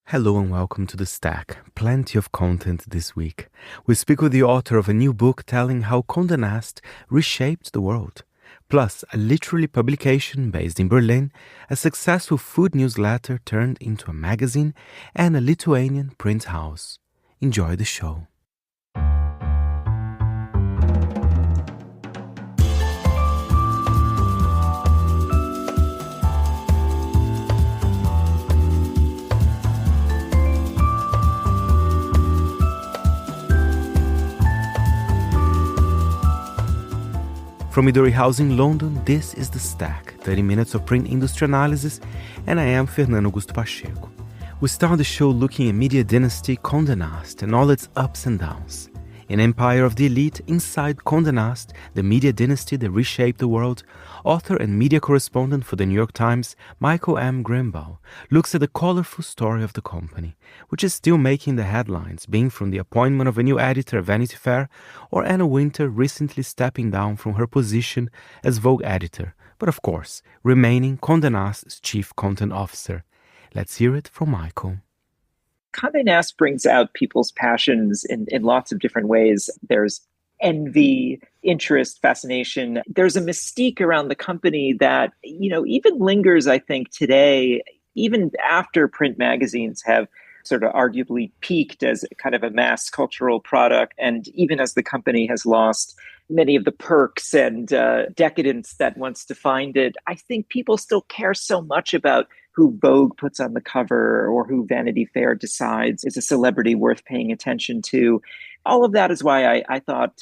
Hello and welcome to The Stack. Plenty of content this week. We speak with the author of a new book telling how Condé Nast reshaped the world. Plus, a literary publication based in Berlin, a successful food newsletter turned into a magazine, and a Lithuanian print house. Enjoy the show. From Midori House in London, this is The Stack, 30 minutes of print industry analysis, and I am Fernando Augusto Pacheco. We start the show looking at media dynasty Condé Nast and all its ups and downs. An empire of the elite inside Condé Nast, the media dynasty that reshaped the world, author and media correspondent for the New York Times, Michael M Grynbaum, looks at the colorful story of the company, which is still making the headlines, being from the appointment of a new editor at Vanity Fair or Anna Wintour recently stepping down from her position as Vogue editor, but of course, remaining Condé Nast's chief content officer. Let's hear it from Michael. Condé Nast brings out people's passions in lots of different ways. There's envy, interest, fascination. There's a mystique around the company that, even lingers, I think, today, even after print magazines have sort of arguably peaked as kind of a mass cultural product. And even as the company has lost many of the perks and decadence that once defined it, I think people still care so much about who Vogue puts on the cover or who Vanity Fair decides is a celebrity worth paying attention to. All of that is why I thought,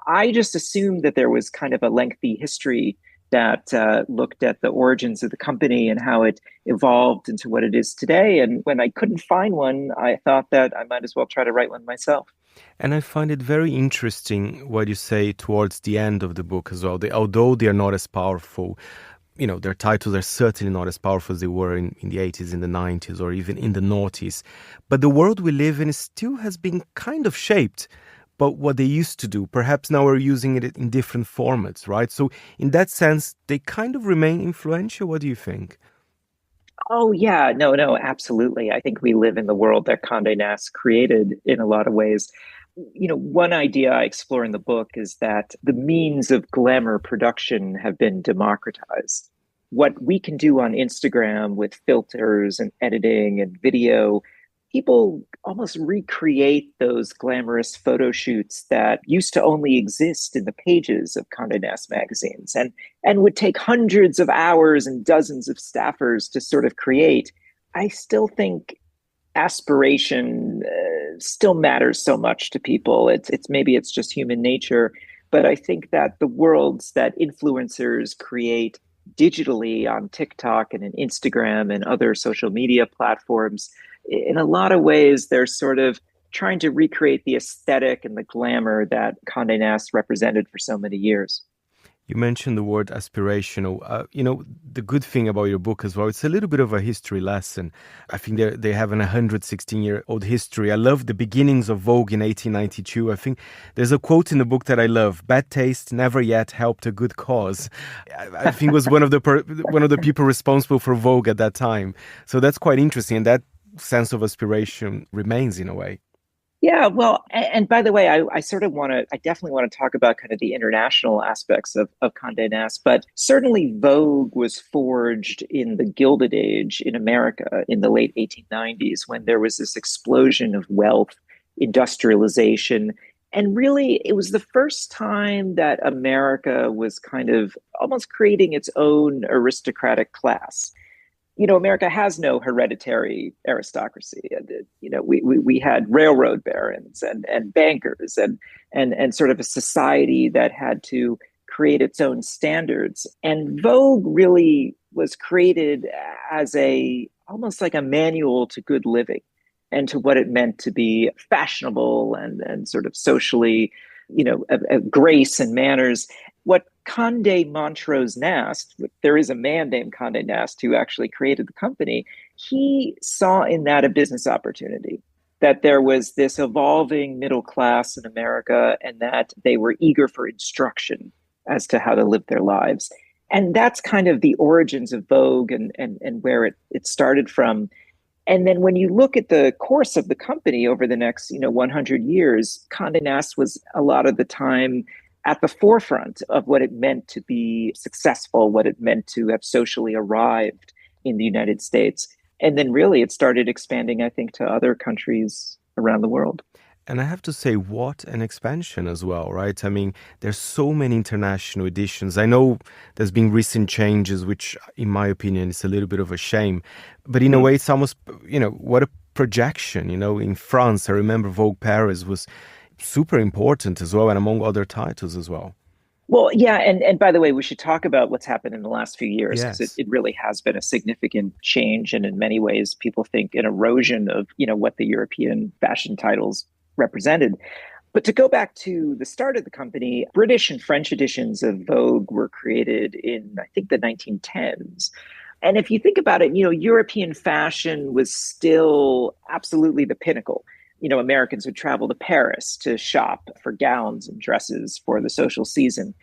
I just assumed that there was kind of a lengthy history that looked at the origins of the company and how it evolved into what it is today. And when I couldn't find one, I thought that I might as well try to write one myself. And I find it very interesting what you say towards the end of the book as well. Although they are not as powerful, their titles are certainly not as powerful as they were in the 80s, in the 90s, or even in the noughties. But the world we live in still has been kind of shaped by what they used to do. Perhaps now we're using it in different formats, right? So in that sense, they kind of remain influential. What do you think? Oh, yeah. No, absolutely. I think we live in the world that Condé Nast created in a lot of ways. One idea I explore in the book is that the means of glamour production have been democratized. What we can do on Instagram with filters and editing and video, people almost recreate those glamorous photo shoots that used to only exist in the pages of Condé Nast magazines and would take hundreds of hours and dozens of staffers to sort of create. I still think aspiration still matters so much to people. Maybe it's just human nature, but I think that the worlds that influencers create digitally on TikTok and in Instagram and other social media platforms, in a lot of ways, they're sort of trying to recreate the aesthetic and the glamour that Condé Nast represented for so many years. You mentioned the word aspirational. The good thing about your book as well, it's a little bit of a history lesson. I think they have an 116-year-old history. I love the beginnings of Vogue in 1892. I think there's a quote in the book that I love: "Bad taste never yet helped a good cause." I think was one of the people responsible for Vogue at that time. So that's quite interesting, and that sense of aspiration remains in a way. Yeah, well, and by the way, I definitely want to talk about kind of the international aspects of Condé Nast, but certainly Vogue was forged in the Gilded Age in America in the late 1890s when there was this explosion of wealth, industrialization, and really it was the first time that America was kind of almost creating its own aristocratic class. America has no hereditary aristocracy. We had railroad barons and bankers and sort of a society that had to create its own standards. And Vogue really was created as almost like a manual to good living and to what it meant to be fashionable and sort of socially, grace and manners. What Condé Montrose Nast, there is a man named Condé Nast who actually created the company. He saw in that a business opportunity, that there was this evolving middle class in America and that they were eager for instruction as to how to live their lives. And that's kind of the origins of Vogue and where it started from. And then when you look at the course of the company over the next, 100 years, Condé Nast was a lot of the time at the forefront of what it meant to be successful, what it meant to have socially arrived in the United States. And then really it started expanding, I think, to other countries around the world. And I have to say, what an expansion as well, right? I mean, there's so many international editions. I know there's been recent changes, which, in my opinion, is a little bit of a shame. But in a way, it's almost, what a projection. In France, I remember Vogue Paris was super important as well, and among other titles as well. Well, yeah, and by the way, we should talk about what's happened in the last few years, because Yes. it really has been a significant change, and in many ways, people think an erosion of what the European fashion titles represented. But to go back to the start of the company, British and French editions of Vogue were created in, I think, the 1910s. And if you think about it, European fashion was still absolutely the pinnacle. Americans would travel to Paris to shop for gowns and dresses for the social season.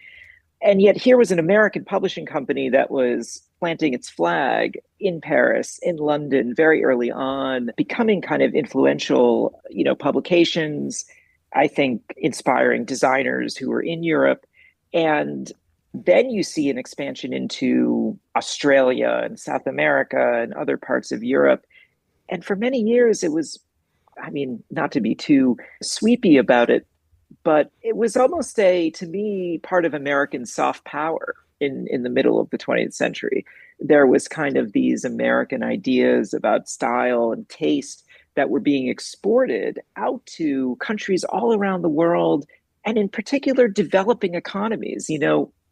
And yet here was an American publishing company that was planting its flag in Paris, in London, very early on, becoming kind of influential, publications, I think inspiring designers who were in Europe. And then you see an expansion into Australia and South America and other parts of Europe. And for many years, it was, not to be too sweepy about it, but it was almost to me, part of American soft power in the middle of the 20th century. There was kind of these American ideas about style and taste that were being exported out to countries all around the world, and in particular, developing economies.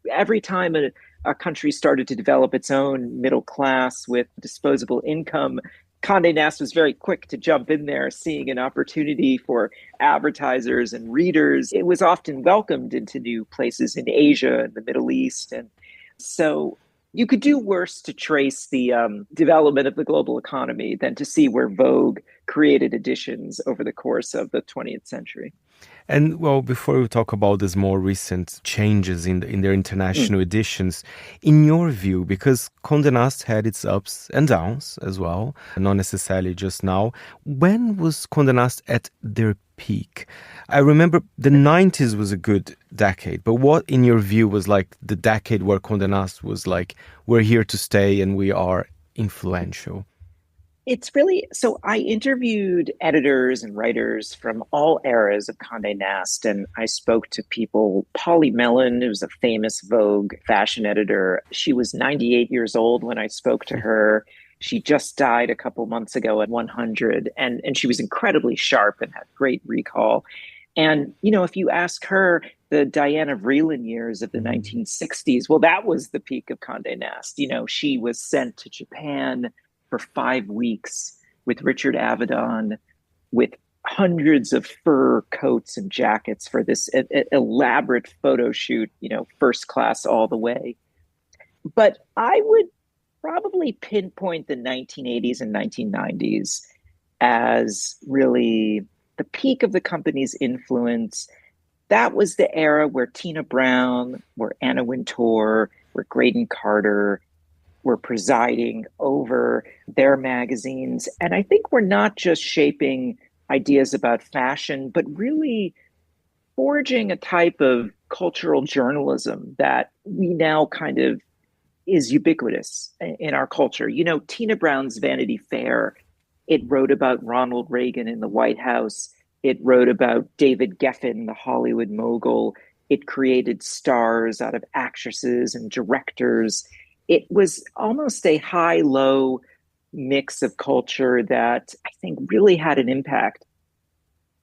Every time a country started to develop its own middle class with disposable income, Condé Nast was very quick to jump in there, seeing an opportunity for advertisers and readers. It was often welcomed into new places in Asia and the Middle East. And so you could do worse to trace the development of the global economy than to see where Vogue created editions over the course of the 20th century. And well, before we talk about these more recent changes in their international editions, in your view, because Condé Nast had its ups and downs as well, not necessarily just now, when was Condé Nast at their peak? I remember the 90s was a good decade, but what in your view was like the decade where Condé Nast was like, we're here to stay and we are influential? It's really, so I interviewed editors and writers from all eras of Condé Nast, and I spoke to people. Polly Mellon, who was a famous Vogue fashion editor. She was 98 years old when I spoke to her. She just died a couple months ago at 100, and she was incredibly sharp and had great recall. And, if you ask her, the Diana Vreeland years of the 1960s, well, that was the peak of Condé Nast. She was sent to Japan for 5 weeks with Richard Avedon, with hundreds of fur coats and jackets for this elaborate photo shoot, first class all the way. But I would probably pinpoint the 1980s and 1990s as really the peak of the company's influence. That was the era where Tina Brown, where Anna Wintour, where Graydon Carter were presiding over their magazines. And I think we're not just shaping ideas about fashion, but really forging a type of cultural journalism that we now kind of is ubiquitous in our culture. Tina Brown's Vanity Fair, it wrote about Ronald Reagan in the White House. It wrote about David Geffen, the Hollywood mogul. It created stars out of actresses and directors. It was almost a high-low mix of culture that I think really had an impact.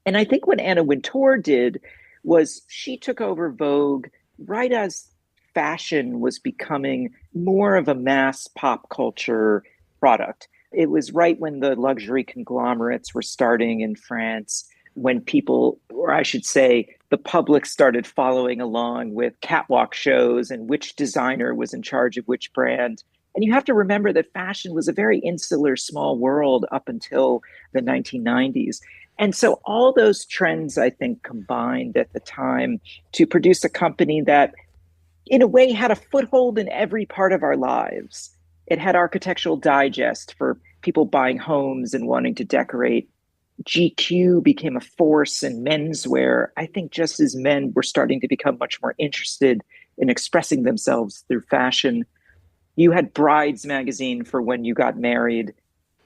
And I think what Anna Wintour did was she took over Vogue right as fashion was becoming more of a mass pop culture product. It was right when the luxury conglomerates were starting in France, when people, or I should say, the public started following along with catwalk shows and which designer was in charge of which brand. And you have to remember that fashion was a very insular, small world up until the 1990s. And so all those trends, I think, combined at the time to produce a company that, in a way, had a foothold in every part of our lives. It had Architectural Digest for people buying homes and wanting to decorate. GQ became a force in menswear. I think just as men were starting to become much more interested in expressing themselves through fashion. You had Brides magazine for when you got married,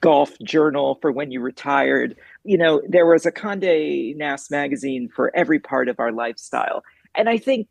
Golf Journal for when you retired. There was a Condé Nast magazine for every part of our lifestyle. And I think,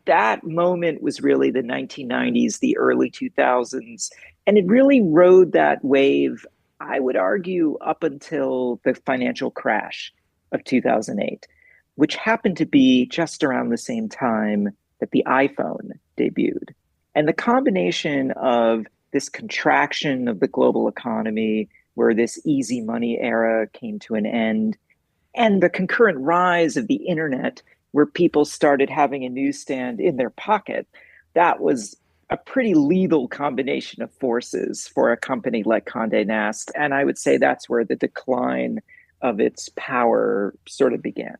that moment was really the 1990s, the early 2000s. And it really rode that wave, I would argue, up until the financial crash of 2008, which happened to be just around the same time that the iPhone debuted. And the combination of this contraction of the global economy, where this easy money era came to an end, and the concurrent rise of the internet, where people started having a newsstand in their pocket, that was a pretty lethal combination of forces for a company like Condé Nast. And I would say that's where the decline of its power sort of began.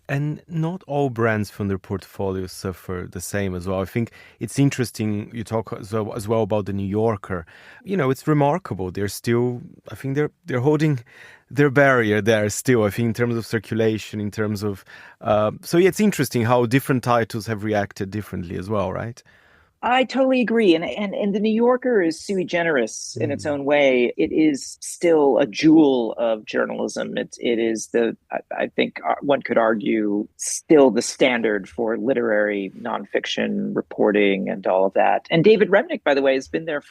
And not all brands from their portfolio suffer the same as well. I think it's interesting you talk as well about the New Yorker. It's remarkable. They're still, I think they're holding their barrier there still, I think, in terms of circulation, in terms of... it's interesting how different titles have reacted differently as well, right? I totally agree. And the New Yorker is sui generis in its own way. It is still a jewel of journalism. It is I think one could argue, still the standard for literary nonfiction reporting and all of that. And David Remnick, by the way, has been there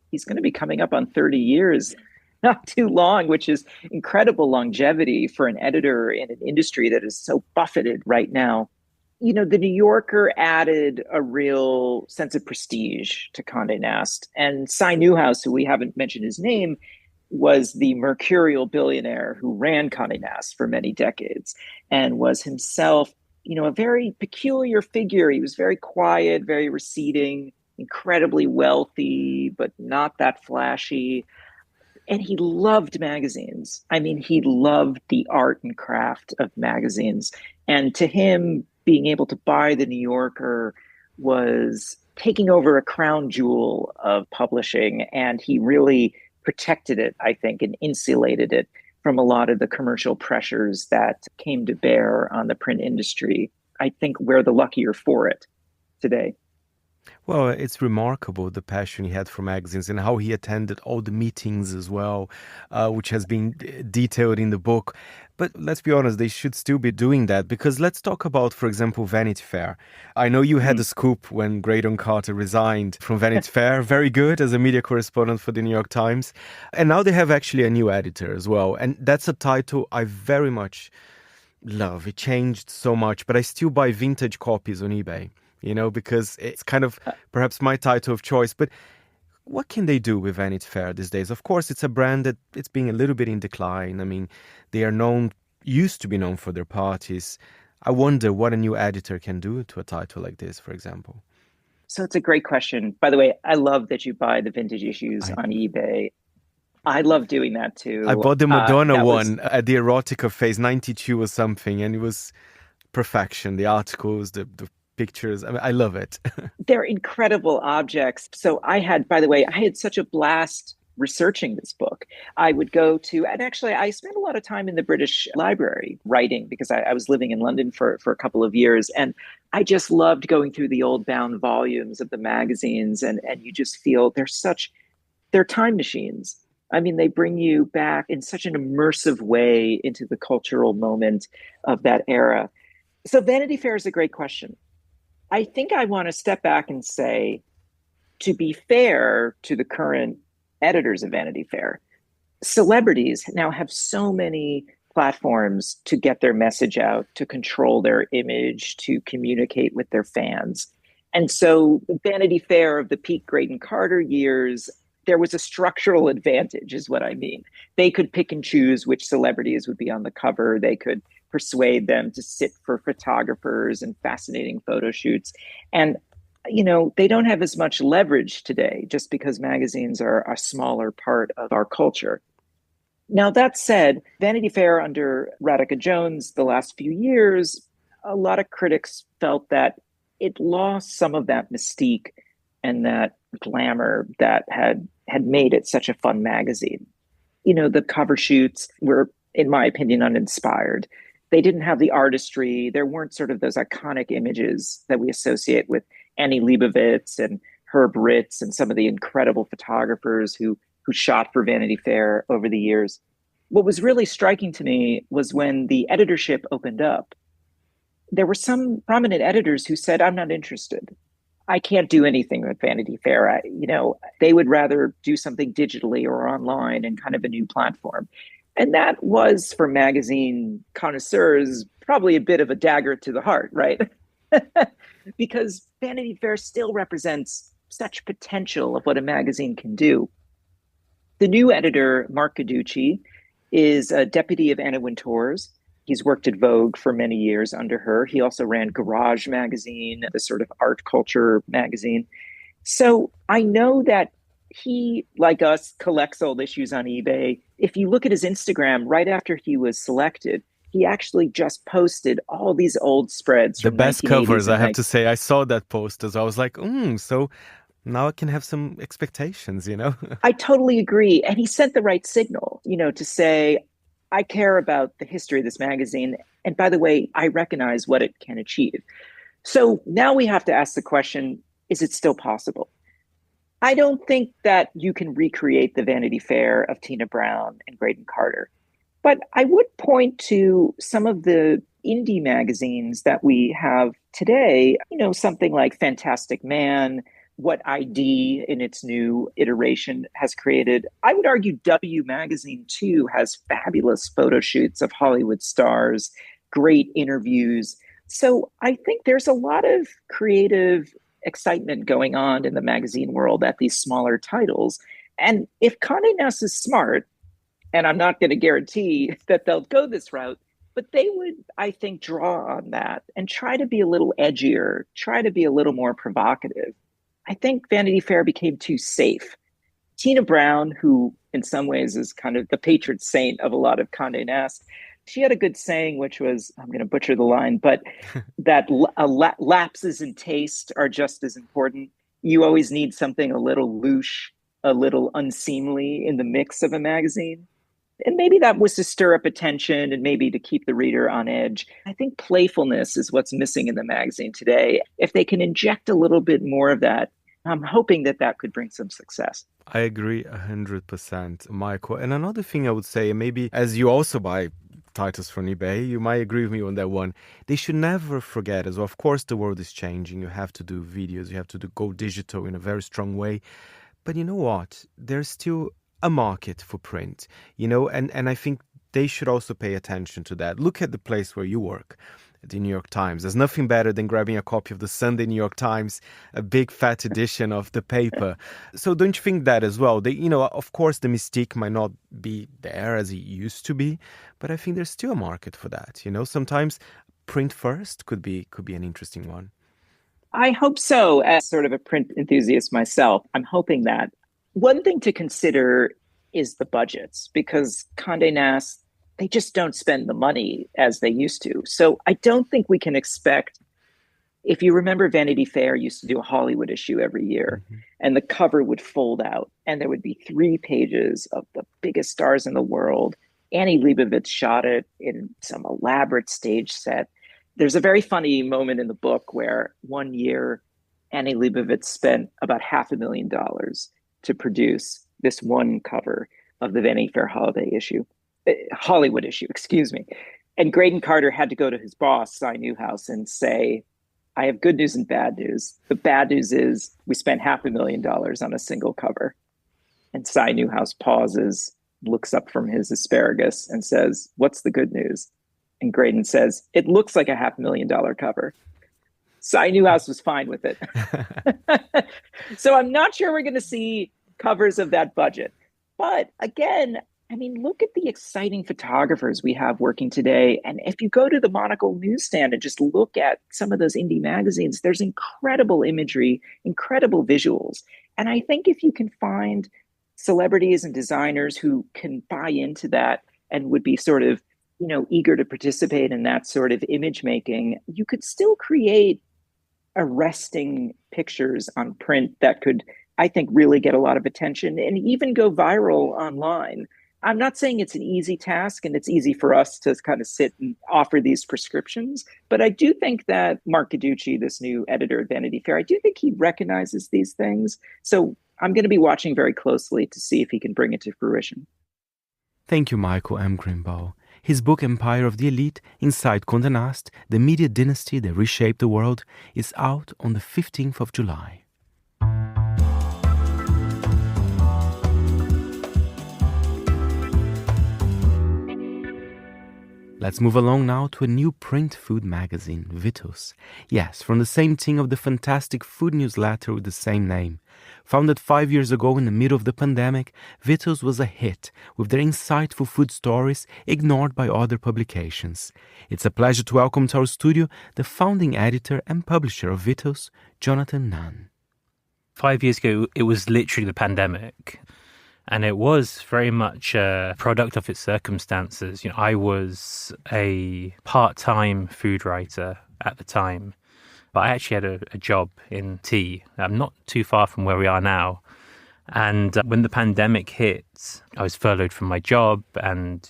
he's going to be coming up on 30 years, not too long, which is incredible longevity for an editor in an industry that is so buffeted right now. The New Yorker added a real sense of prestige to Condé Nast. And Cy Newhouse, who we haven't mentioned his name, was the mercurial billionaire who ran Condé Nast for many decades and was himself, a very peculiar figure. He was very quiet, very receding, incredibly wealthy, but not that flashy. And he loved magazines. I mean, he loved the art and craft of magazines. And to him, being able to buy the New Yorker was taking over a crown jewel of publishing. And he really protected it, I think, and insulated it from a lot of the commercial pressures that came to bear on the print industry. I think we're the luckier for it today. Well, it's remarkable, the passion he had for magazines and how he attended all the meetings as well, which has been detailed in the book. But let's be honest, they should still be doing that, because let's talk about, for example, Vanity Fair. I know you had a scoop when Graydon Carter resigned from Vanity Fair. Very good as a media correspondent for the New York Times. And now they have actually a new editor as well. And that's a title I very much love. It changed so much, but I still buy vintage copies on eBay. Because it's kind of perhaps my title of choice. But what can they do with Vanity Fair these days? Of course, it's a brand that it's being a little bit in decline. I mean, they are used to be known for their parties. I wonder what a new editor can do to a title like this, for example. So it's a great question. By the way, I love that you buy the vintage issues on eBay. I love doing that too. I bought the Madonna one at the Erotica Phase 92 or something, and it was perfection. The articles, the pictures. I mean, I love it. They're incredible objects. So I had such a blast researching this book. I would go to, and actually I spent a lot of time in the British Library writing, because I was living in London for a couple of years. And I just loved going through the old bound volumes of the magazines. And you just feel they're time machines. I mean, they bring you back in such an immersive way into the cultural moment of that era. So Vanity Fair is a great question. I think I want to step back and say, to be fair to the current editors of Vanity Fair, celebrities now have so many platforms to get their message out, to control their image, to communicate with their fans. And so Vanity Fair of the peak Graydon Carter years, there was a structural advantage, is what I mean. They could pick and choose which celebrities would be on the cover. They could persuade them to sit for photographers and fascinating photo shoots. And, they don't have as much leverage today, just because magazines are a smaller part of our culture. Now, that said, Vanity Fair under Radhika Jones, the last few years, a lot of critics felt that it lost some of that mystique and that glamour that had made it such a fun magazine. The cover shoots were, in my opinion, uninspired. They didn't have the artistry. There weren't sort of those iconic images that we associate with Annie Leibovitz and Herb Ritz and some of the incredible photographers who shot for Vanity Fair over the years. What was really striking to me was when the editorship opened up, there were some prominent editors who said, I'm not interested. I can't do anything with Vanity Fair. They would rather do something digitally or online and kind of a new platform. And that was, for magazine connoisseurs, probably a bit of a dagger to the heart, right? Because Vanity Fair still represents such potential of what a magazine can do. The new editor, Mark Guiducci, is a deputy of Anna Wintour's. He's worked at Vogue for many years under her. He also ran Garage magazine, the sort of art culture magazine. So I know that he, like us, collects old issues on eBay. If you look at his Instagram, right after he was selected, he actually just posted all these old spreads The from best 1980s covers, I and have to say. I saw that post as well. I was like, so now I can have some expectations, I totally agree. And he sent the right signal, to say, I care about the history of this magazine. And by the way, I recognize what it can achieve. So now we have to ask the question, is it still possible? I don't think that you can recreate the Vanity Fair of Tina Brown and Graydon Carter. But I would point to some of the indie magazines that we have today, something like Fantastic Man, what ID in its new iteration has created. I would argue W Magazine, too, has fabulous photo shoots of Hollywood stars, great interviews. So I think there's a lot of creative excitement going on in the magazine world at these smaller titles. And if Condé Nast is smart, and I'm not going to guarantee that they'll go this route, but they would, I think, draw on that and try to be a little edgier, try to be a little more provocative. I think Vanity Fair became too safe. Tina Brown, who in some ways is kind of the patron saint of a lot of Condé Nast, she had a good saying, which was, I'm going to butcher the line, but that lapses in taste are just as important. You always need something a little louche, a little unseemly in the mix of a magazine. And maybe that was to stir up attention and maybe to keep the reader on edge. I think playfulness is what's missing in the magazine today. If they can inject a little bit more of that, I'm hoping that that could bring some success. I agree 100%, Michael. And another thing I would say, maybe as you also buy titles from eBay, you might agree with me on that one. They should never forget as well. Of course, the world is changing. You have to do videos. You have to go digital in a very strong way. But you know what? There's still a market for print, and I think they should also pay attention to that. Look at the place where you work, the New York Times. There's nothing better than grabbing a copy of the Sunday New York Times, a big fat edition of the paper. So don't you think that as well? They, of course, the mystique might not be there as it used to be, but I think there's still a market for that. Sometimes print first could be an interesting one. I hope so. As sort of a print enthusiast myself, I'm hoping that. One thing to consider is the budgets, because Condé Nast, they just don't spend the money as they used to. So I don't think we can expect, if you remember, Vanity Fair used to do a Hollywood issue every year, and the cover would fold out and there would be 3 pages of the biggest stars in the world. Annie Leibovitz shot it in some elaborate stage set. There's a very funny moment in the book where one year Annie Leibovitz spent about $500,000 to produce this one cover of the Vanity Fair Hollywood issue, excuse me. And Graydon Carter had to go to his boss, Cy Newhouse, and say, I have good news and bad news. The bad news is we spent $500,000 on a single cover. And Cy Newhouse pauses, looks up from his asparagus and says, what's the good news? And Graydon says, it looks like a $500,000 cover. Cy Newhouse was fine with it. So I'm not sure we're going to see covers of that budget. But again, I mean, look at the exciting photographers we have working today. And if you go to the Monocle newsstand and just look at some of those indie magazines, there's incredible imagery, incredible visuals. And I think if you can find celebrities and designers who can buy into that and would be sort of, eager to participate in that sort of image making, you could still create arresting pictures on print that could I think, really get a lot of attention and even go viral online. I'm not saying it's an easy task and it's easy for us to kind of sit and offer these prescriptions, but I do think that Mark Guiducci, this new editor at Vanity Fair, I do think he recognizes these things. So I'm going to be watching very closely to see if he can bring it to fruition. Thank you, Michael M Grynbaum. His book Empire of the Elite, Inside Condé Nast, The Media Dynasty That Reshaped the World, is out on the 15th of July. Let's move along now to a new print food magazine, Vittles. Yes, from the same team of the fantastic food newsletter with the same name. Founded 5 years ago in the middle of the pandemic, Vittles was a hit, with their insightful food stories ignored by other publications. It's a pleasure to welcome to our studio the founding editor and publisher of Vittles, Jonathan Nunn. 5 years ago, it was literally the pandemic. And it was very much a product of its circumstances. I was a part-time food writer at the time, but I actually had a job in tea. I'm not too far from where we are now. And when the pandemic hit, I was furloughed from my job, and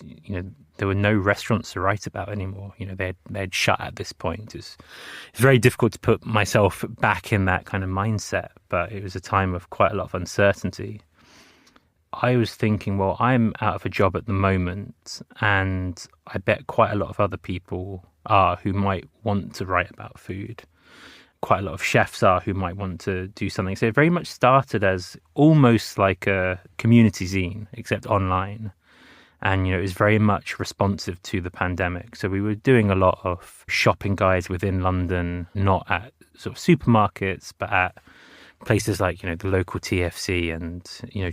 there were no restaurants to write about anymore. They'd shut at this point. It's very difficult to put myself back in that kind of mindset, but it was a time of quite a lot of uncertainty. I was thinking, well, I'm out of a job at the moment, and I bet quite a lot of other people are who might want to write about food. Quite a lot of chefs are who might want to do something. So it very much started as almost like a community zine, except online. And, it was very much responsive to the pandemic. So we were doing a lot of shopping guides within London, not at sort of supermarkets, but at places like, the local TFC, and,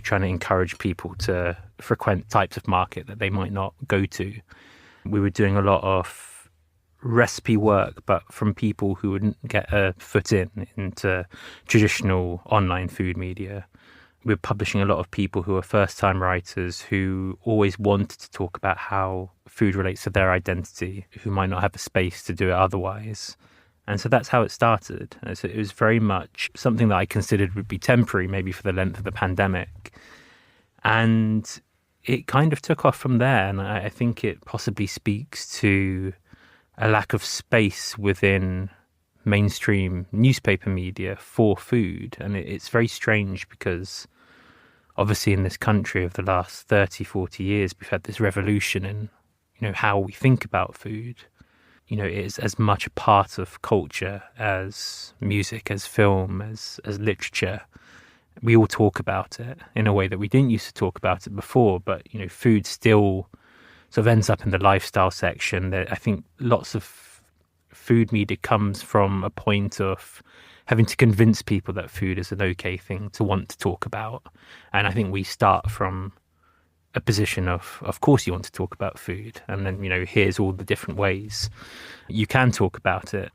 trying to encourage people to frequent types of market that they might not go to. We were doing a lot of recipe work, but from people who wouldn't get a foot into traditional online food media. We were publishing a lot of people who are first-time writers who always wanted to talk about how food relates to their identity, who might not have the space to do it otherwise. And so that's how it started. And so it was very much something that I considered would be temporary, maybe for the length of the pandemic. And it kind of took off from there. And I think it possibly speaks to a lack of space within mainstream newspaper media for food. And it's very strange because obviously in this country of the last 30, 40 years, we've had this revolution in, how we think about food. It is as much a part of culture as music, as film, as literature. We all talk about it in a way that we didn't used to talk about it before, but, food still sort of ends up in the lifestyle section. I think lots of food media comes from a point of having to convince people that food is an okay thing to want to talk about. And I think we start from a position of course you want to talk about food, and then here's all the different ways you can talk about it.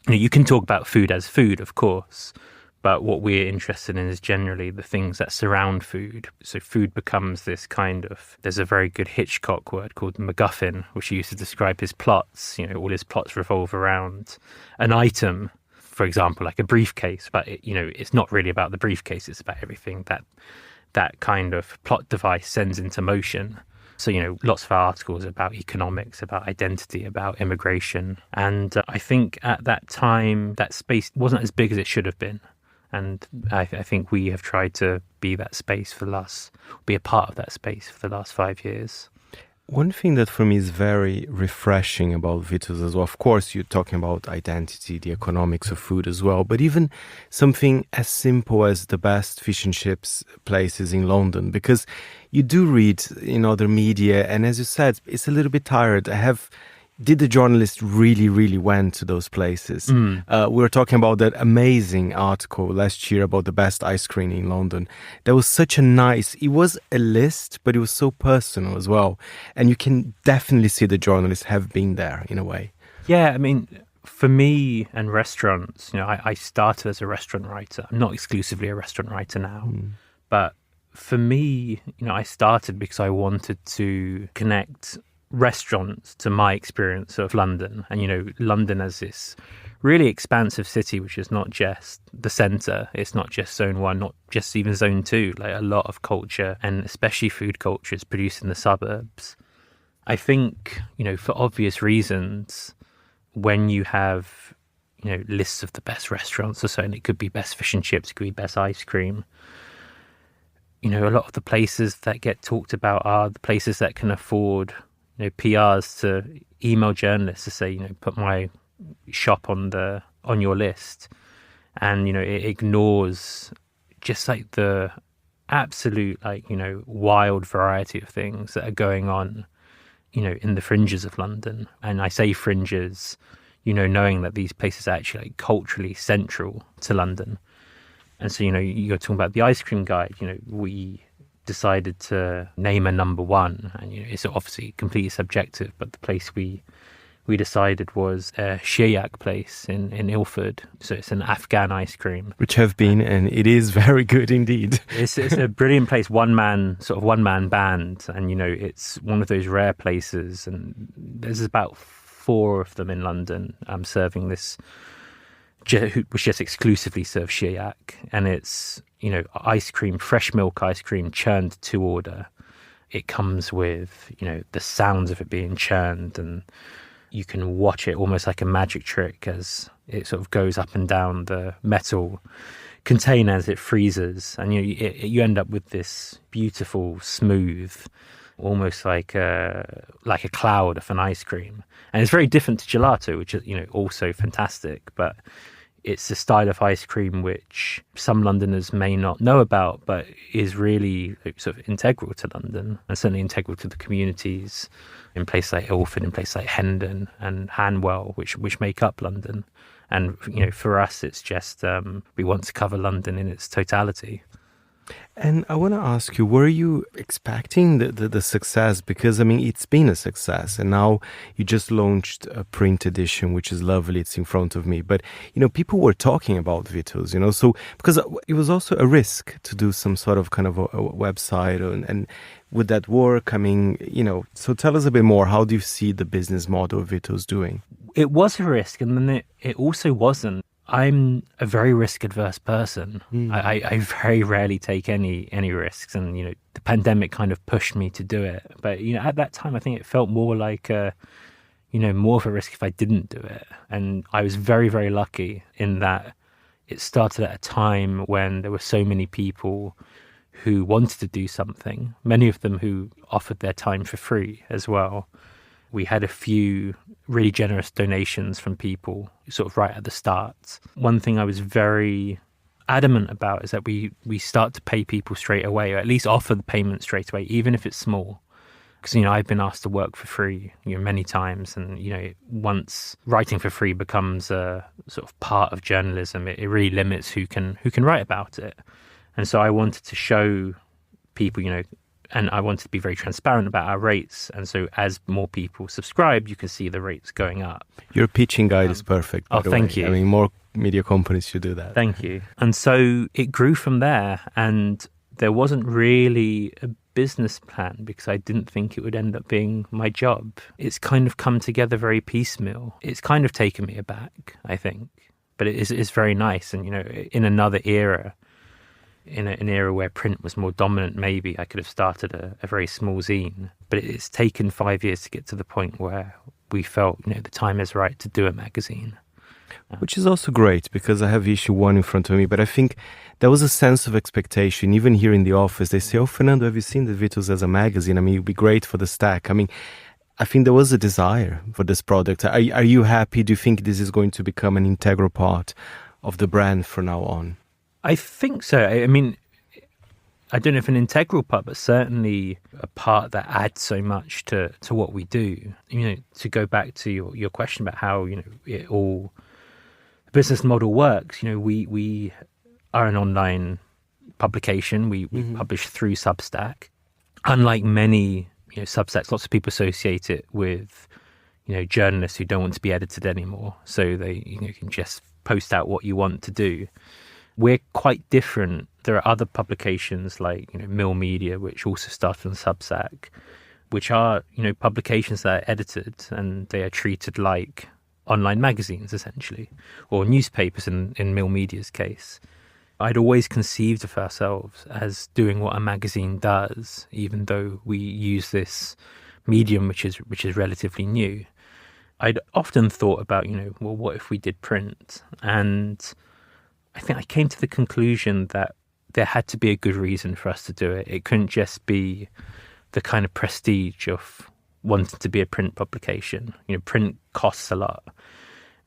You can talk about food as food, of course, but what we're interested in is generally the things that surround food. So food becomes this kind of, there's a very good Hitchcock word called MacGuffin, which he used to describe his plots. All his plots revolve around an item, for example, like a briefcase, but it's not really about the briefcase, it's about everything that kind of plot device sends into motion. So, lots of articles about economics, about identity, about immigration. And I think at that time, that space wasn't as big as it should have been. And I think we have tried to be that space be a part of that space for the last 5 years. One thing that for me is very refreshing about Vittles as well, of course, you're talking about identity, the economics of food as well, but even something as simple as the best fish and chips places in London, because you do read in other media, and as you said, it's a little bit tired. Did the journalist really went to those places? We were talking about that amazing article last year about the best ice cream in London. That was such it was a list, but it was so personal as well. And you can definitely see the journalists have been there in a way. Yeah, I mean, for me and restaurants, I started as a restaurant writer. I'm not exclusively a restaurant writer now, but for me, I started because I wanted to connect restaurants to my experience of London. And London as this really expansive city, which is not just the center. It's not just zone 1, not just even zone 2. Like a lot of culture, and especially food culture, is produced in the suburbs. I think, for obvious reasons, when you have, lists of the best restaurants or so, and it could be best fish and chips, it could be best ice cream, a lot of the places that get talked about are the places that can afford, PRs to email journalists to say, put my shop on your list. And, it ignores just like the absolute, wild variety of things that are going on, in the fringes of London. And I say fringes, knowing that these places are actually culturally central to London. And so, you're talking about the ice cream guide, we decided to name a number 1, and, it's obviously completely subjective, but the place we decided was a Shiyak place in Ilford. So it's an Afghan ice cream. Which have been, and it is very good indeed. It's a brilliant place, one-man band. And, it's one of those rare places. And there's about 4 of them in London serving this, which just exclusively serve Shiyak. And it's, ice cream, fresh milk ice cream, churned to order. It comes with, the sounds of it being churned, and you can watch it almost like a magic trick as it sort of goes up and down the metal container as it freezes. And you end up with this beautiful, smooth, almost like a cloud of an ice cream. And it's very different to gelato, which is, also fantastic. But it's a style of ice cream which some Londoners may not know about, but is really sort of integral to London, and certainly integral to the communities in places like Ilford, in places like Hendon and Hanwell, which make up London. And, for us, it's just we want to cover London in its totality. And I want to ask you, were you expecting the success? Because, it's been a success. And now you just launched a print edition, which is lovely. It's in front of me. But, people were talking about Vittles, so because it was also a risk to do some sort of kind of a website. And would that work? So tell us a bit more. How do you see the business model of Vittles doing? It was a risk, and then it also wasn't. I'm a very risk-adverse person. I very rarely take any risks, and the pandemic kind of pushed me to do it. But at that time, I think it felt more like more of a risk if I didn't do it. And I was very, very lucky in that it started at a time when there were so many people who wanted to do something. Many of them who offered their time for free as well. We had a few really generous donations from people sort of right at the start. One thing I was very adamant about is that we start to pay people straight away, or at least offer the payment straight away, even if it's small. Because, I've been asked to work for free, many times. And, once writing for free becomes a sort of part of journalism, it really limits who can write about it. And so I wanted to show people, and I wanted to be very transparent about our rates. And so as more people subscribe, you can see the rates going up. Your pitching guide is perfect, by the way. Thank you. More media companies should do that. Thank you. And so it grew from there. And there wasn't really a business plan because I didn't think it would end up being my job. It's kind of come together very piecemeal. It's kind of taken me aback, I think. But it's very nice. And, in another era, in an era where print was more dominant, maybe I could have started a very small zine. But it's taken 5 years to get to the point where we felt, the time is right to do a magazine. Which is also great, because I have issue 1 in front of me, but I think there was a sense of expectation. Even here in the office, they say, "Oh, Fernando, have you seen the Vittles as a magazine? It would be great for the stack." I think there was a desire for this product. Are you happy? Do you think this is going to become an integral part of the brand from now on? I think so. I don't know if an integral part, but certainly a part that adds so much to what we do. To go back to your question about how, the business model works, we are an online publication. We publish through Substack. Unlike many, Substacks, lots of people associate it with, journalists who don't want to be edited anymore. So they can just post out what you want to do. We're quite different. There are other publications like, Mill Media, which also started on Substack, which are, publications that are edited and they are treated like online magazines, essentially, or newspapers in Mill Media's case. I'd always conceived of ourselves as doing what a magazine does, even though we use this medium which is relatively new. I'd often thought about, well, what if we did print? And I think I came to the conclusion that there had to be a good reason for us to do it. It couldn't just be the kind of prestige of wanting to be a print publication. Print costs a lot.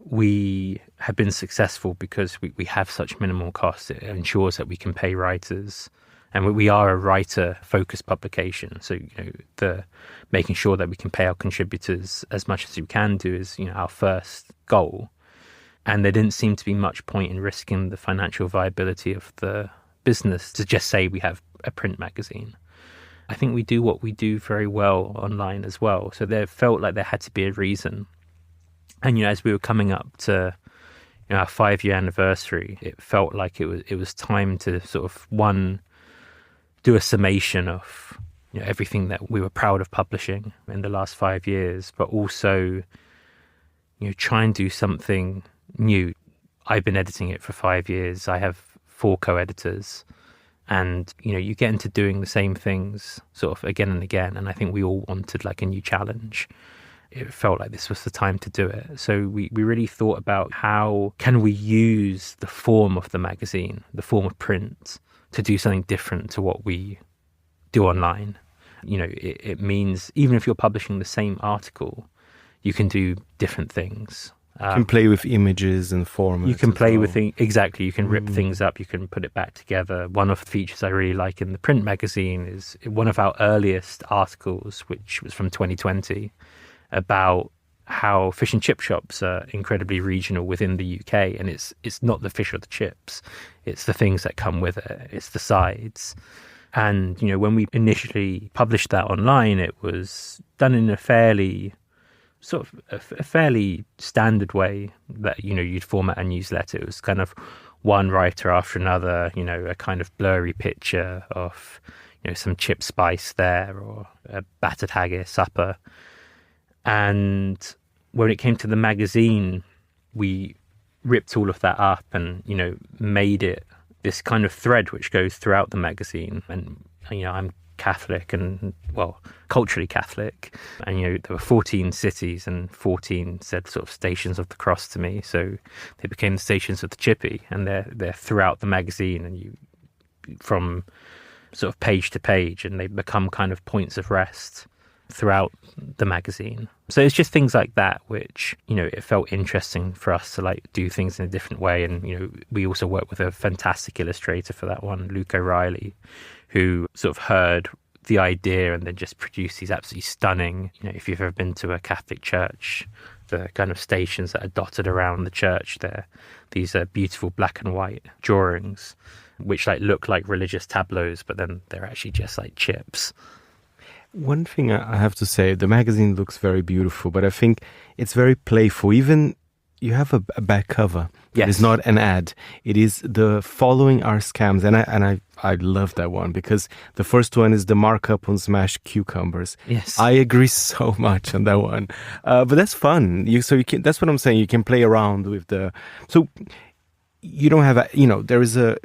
We have been successful because we have such minimal costs. It ensures that we can pay writers, and we are a writer-focused publication. So, the making sure that we can pay our contributors as much as we can do is, our first goal. And there didn't seem to be much point in risking the financial viability of the business to just say we have a print magazine. I think we do what we do very well online as well. So there felt like there had to be a reason. And, as we were coming up to our 5-year anniversary, it felt like it was time to sort of, one, do a summation of everything that we were proud of publishing in the last 5 years, but also try and do something new. I've been editing it for 5 years. I have 4 co-editors, and you get into doing the same things sort of again and again, and I think we all wanted like a new challenge. It felt like this was the time to do it. So we really thought about how can we use the form of the magazine, the form of print, to do something different to what we do online. It means even if you're publishing the same article, you can do different things. You can play with images and formats. You can play with things, exactly. You can rip things up. You can put it back together. One of the features I really like in the print magazine is one of our earliest articles, which was from 2020, about how fish and chip shops are incredibly regional within the UK. And it's not the fish or the chips. It's the things that come with it. It's the sides. And, when we initially published that online, it was done in a fairly standard way that, you'd format a newsletter. It was kind of one writer after another, a kind of blurry picture of, some chip spice there or a battered haggis supper. And when it came to the magazine, we ripped all of that up and, made it this kind of thread which goes throughout the magazine. And, I'm Catholic and, well, culturally Catholic. And, there were 14 cities and 14 said sort of stations of the cross to me. So they became the stations of the chippy, and they're throughout the magazine, and you from sort of page to page, and they become kind of points of rest throughout the magazine. So it's just things like that which, it felt interesting for us to like do things in a different way. And, we also worked with a fantastic illustrator for that one, Luke O'Reilly, who sort of heard the idea and then just produced these absolutely stunning, if you've ever been to a Catholic church, the kind of stations that are dotted around the church there, these are beautiful black and white drawings, which like look like religious tableaus, but then they're actually just like chips. One thing I have to say, the magazine looks very beautiful, but I think it's very playful. Even you have a back cover. Yes. It's not an ad. It is the following are scams. And I love that one because the first one is the markup on smashed cucumbers. Yes. I agree so much on that one. But that's fun. That's what I'm saying. You can play around with so you don't have there is it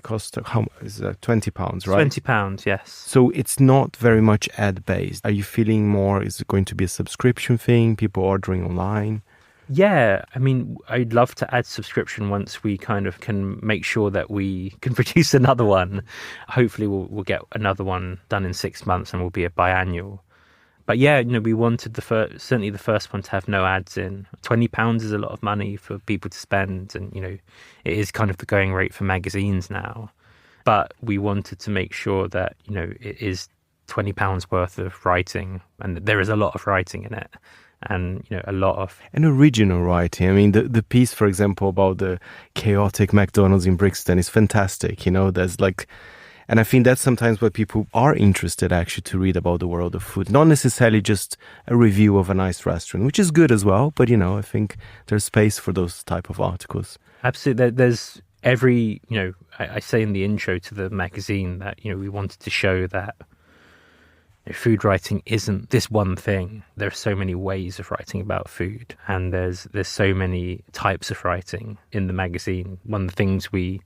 costs how much is £20, right? £20, yes. So it's not very much ad based. Are you feeling more, is it going to be a subscription thing, people ordering online? Yeah, I mean, I'd love to add subscription once we kind of can make sure that we can produce another one. Hopefully we'll get another one done in 6 months and will be a biannual. But yeah, we wanted certainly the first one to have no ads in. £20 is a lot of money for people to spend, and it is kind of the going rate for magazines now. But we wanted to make sure that it is £20 worth of writing, and there is a lot of writing in it, and a lot of original writing. I mean, the piece, for example, about the chaotic McDonald's in Brixton is fantastic. There's like. And I think that's sometimes what people are interested actually to read about the world of food. Not necessarily just a review of a nice restaurant, which is good as well. But, I think there's space for those type of articles. Absolutely. There's every, I say in the intro to the magazine that, we wanted to show that food writing isn't this one thing. There are so many ways of writing about food, and there's so many types of writing in the magazine. One of the things we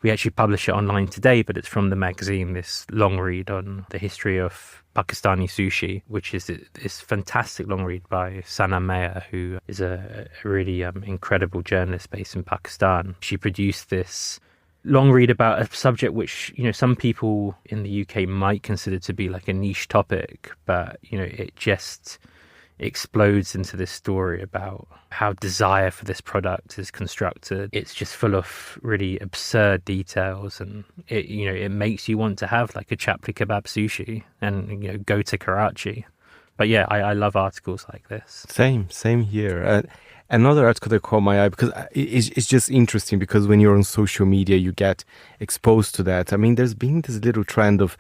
actually publish it online today, but it's from the magazine, this long read on the history of Pakistani sushi, which is this fantastic long read by Sana Meher, who is a really incredible journalist based in Pakistan. She produced this long read about a subject which, some people in the UK might consider to be like a niche topic, but, it just explodes into this story about how desire for this product is constructed. It's just full of really absurd details, and it makes you want to have like a chapli kebab sushi and go to Karachi. But yeah, I love articles like this. Same here. Another article that caught my eye, because it's just interesting, because when you're on social media, you get exposed to that. I mean, there's been this little trend of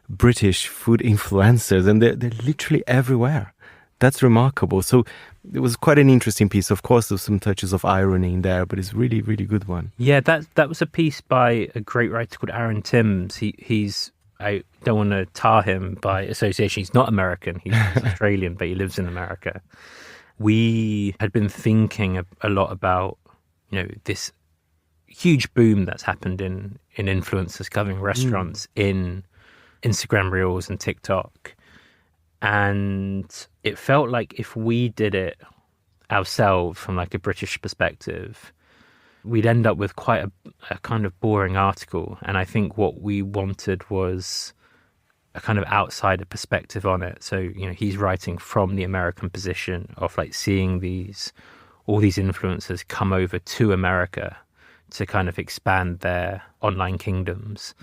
British food influencers, and they're literally everywhere. That's remarkable. So it was quite an interesting piece. Of course, there's some touches of irony in there, but it's really, really good one. Yeah, that was a piece by a great writer called Aaron Timms. He's I don't want to tar him by association. He's not American. He's Australian, but he lives in America. We had been thinking a lot about, this huge boom that's happened in influencers covering restaurants in Instagram Reels and TikTok. And it felt like if we did it ourselves from like a British perspective, we'd end up with quite a kind of boring article. And I think what we wanted was a kind of outsider perspective on it. So, he's writing from the American position of like seeing all these influencers come over to America to kind of expand their online kingdoms,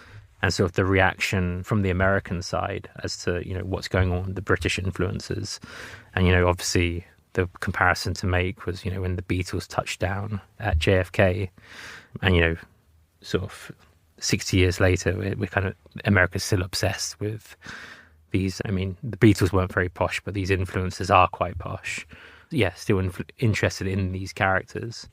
and sort of the reaction from the American side as to, what's going on with the British influencers. And, obviously the comparison to make was, when the Beatles touched down at JFK, and, sort of 60 years later, we're kind of, America's still obsessed with these. I mean, the Beatles weren't very posh, but these influencers are quite posh. Yeah, still interested in these characters.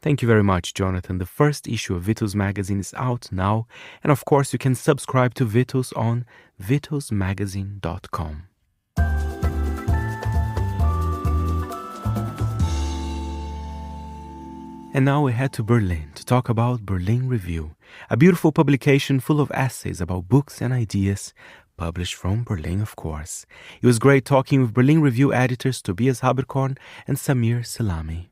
Thank you very much, Jonathan. The first issue of Vittles magazine is out now. And of course, you can subscribe to Vittles on vittlesmagazine.com. And now we head to Berlin to talk about Berlin Review, a beautiful publication full of essays about books and ideas, published from Berlin, of course. It was great talking with Berlin Review editors Tobias Haberkorn and Samir Salami.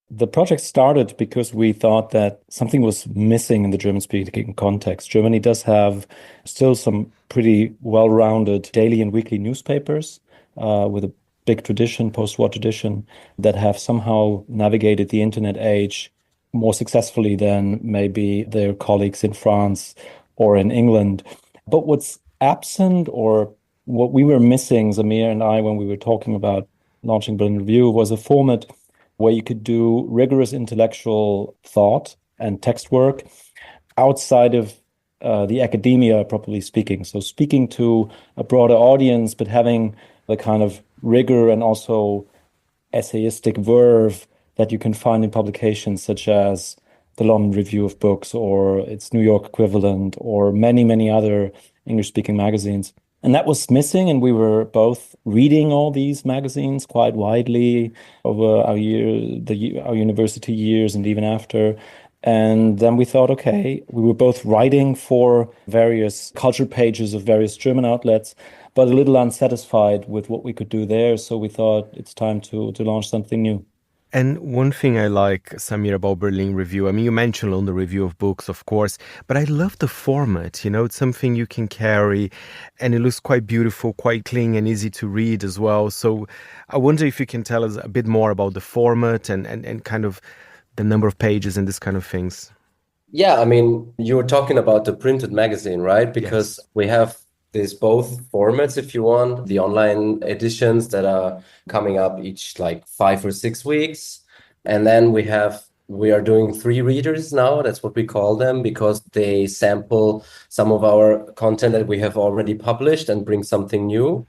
The project started because we thought that something was missing in the German-speaking context. Germany does have still some pretty well-rounded daily and weekly newspapers with a big tradition, post-war tradition, that have somehow navigated the internet age more successfully than maybe their colleagues in France or in England. But what's absent, or what we were missing, Samir and I, when we were talking about launching Berlin Review, was a format where you could do rigorous intellectual thought and text work outside of the academia, properly speaking. So speaking to a broader audience, but having the kind of rigor and also essayistic verve that you can find in publications such as the London Review of Books or its New York equivalent, or many, many other English-speaking magazines. And that was missing, and we were both reading all these magazines quite widely over our university years and even after. And then we thought, okay, we were both writing for various culture pages of various German outlets, but a little unsatisfied with what we could do there. So we thought it's time to launch something new. And one thing I like, Samir, about Berlin Review, I mean, you mentioned on the review of books, of course, but I love the format. It's something you can carry, and it looks quite beautiful, quite clean and easy to read as well. So I wonder if you can tell us a bit more about the format and kind of the number of pages and this kind of things. Yeah, I mean, you were talking about the printed magazine, right? Because we have these both formats, if you want, the online editions that are coming up each like 5 or 6 weeks. And then we are doing 3 readers now. That's what we call them, because they sample some of our content that we have already published and bring something new.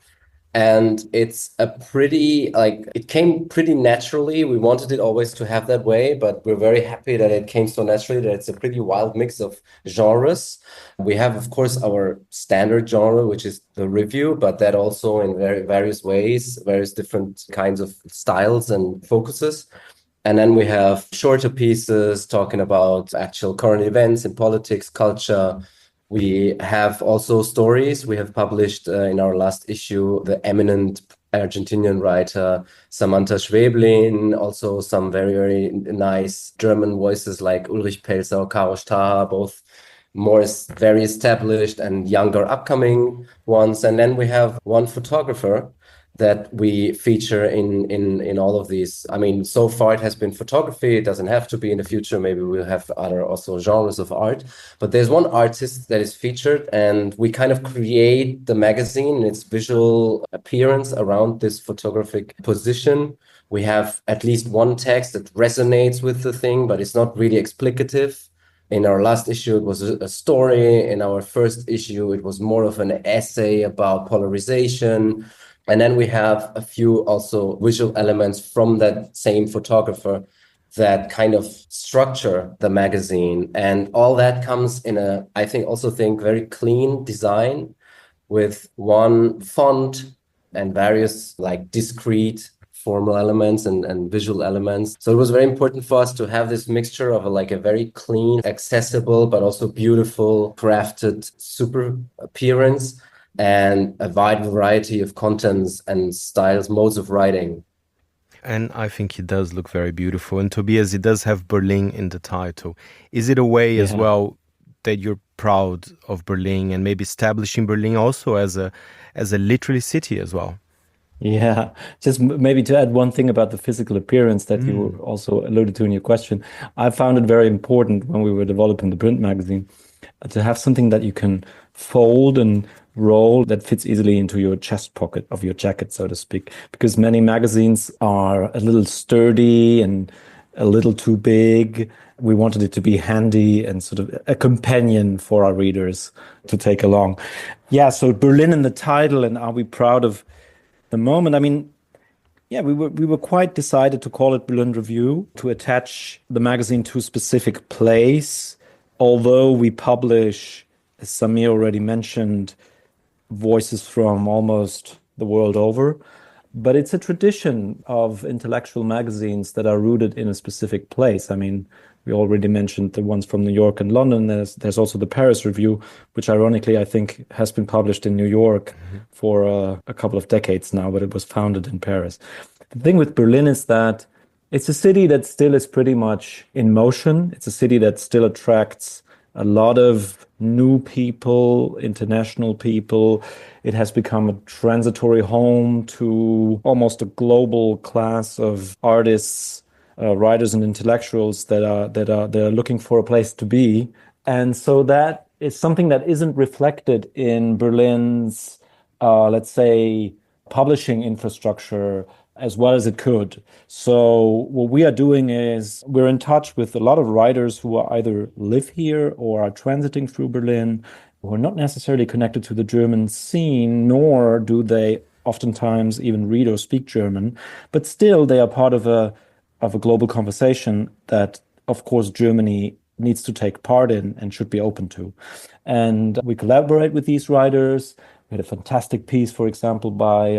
And it's a pretty, like, it came pretty naturally. We wanted it always to have that way, but we're very happy that it came so naturally, that it's a pretty wild mix of genres. We have, of course, our standard genre, which is the review, but that also in various ways, various different kinds of styles and focuses. And then we have shorter pieces talking about actual current events in politics, culture. We have also stories. We have published in our last issue the eminent Argentinian writer Samantha Schweblin, also some very, very nice German voices like Ulrich Pelzer or Karo Staher, both very established and younger upcoming ones. And then we have one photographer that we feature in all of these. I mean, so far it has been photography. It doesn't have to be in the future. Maybe we'll have other also genres of art. But there's one artist that is featured, and we kind of create the magazine and its visual appearance around this photographic position. We have at least one text that resonates with the thing, but it's not really explicative. In our last issue, it was a story. In our first issue, it was more of an essay about polarization. And then we have a few also visual elements from that same photographer that kind of structure the magazine. And all that comes in a, I think, very clean design with one font and various like discrete formal elements and visual elements. So it was very important for us to have this mixture of a very clean, accessible, but also beautiful, crafted, super appearance, and a wide variety of contents and styles, modes of writing. And I think it does look very beautiful. And Tobias, it does have Berlin in the title. Is it a way as well that you're proud of Berlin and maybe establishing Berlin also as a literary city as well? Yeah, just maybe to add one thing about the physical appearance that you also alluded to in your question. I found it very important when we were developing the print magazine to have something that you can fold and roll that fits easily into your chest pocket of your jacket, so to speak, because many magazines are a little sturdy and a little too big. We wanted it to be handy and sort of a companion for our readers to take along. Yeah, so Berlin in the title, and are we proud of the moment? I mean, yeah, we were quite decided to call it Berlin Review, to attach the magazine to a specific place, although we publish, as Samir already mentioned, voices from almost the world over. But it's a tradition of intellectual magazines that are rooted in a specific place. I mean, we already mentioned the ones from New York and London. There's also the Paris Review, which ironically, I think, has been published in New York for a couple of decades now, but it was founded in Paris. The thing with Berlin is that it's a city that still is pretty much in motion. It's a city that still attracts a lot of new people, international people. It has become a transitory home to almost a global class of artists, writers and intellectuals that are looking for a place to be. And so that is something that isn't reflected in Berlin's, let's say, publishing infrastructure as well as it could. So what we are doing is we're in touch with a lot of writers who are either live here or are transiting through Berlin, who are not necessarily connected to the German scene, nor do they oftentimes even read or speak German, but still they are part of a global conversation that, of course, Germany needs to take part in and should be open to. And we collaborate with these writers. We had a fantastic piece, for example, by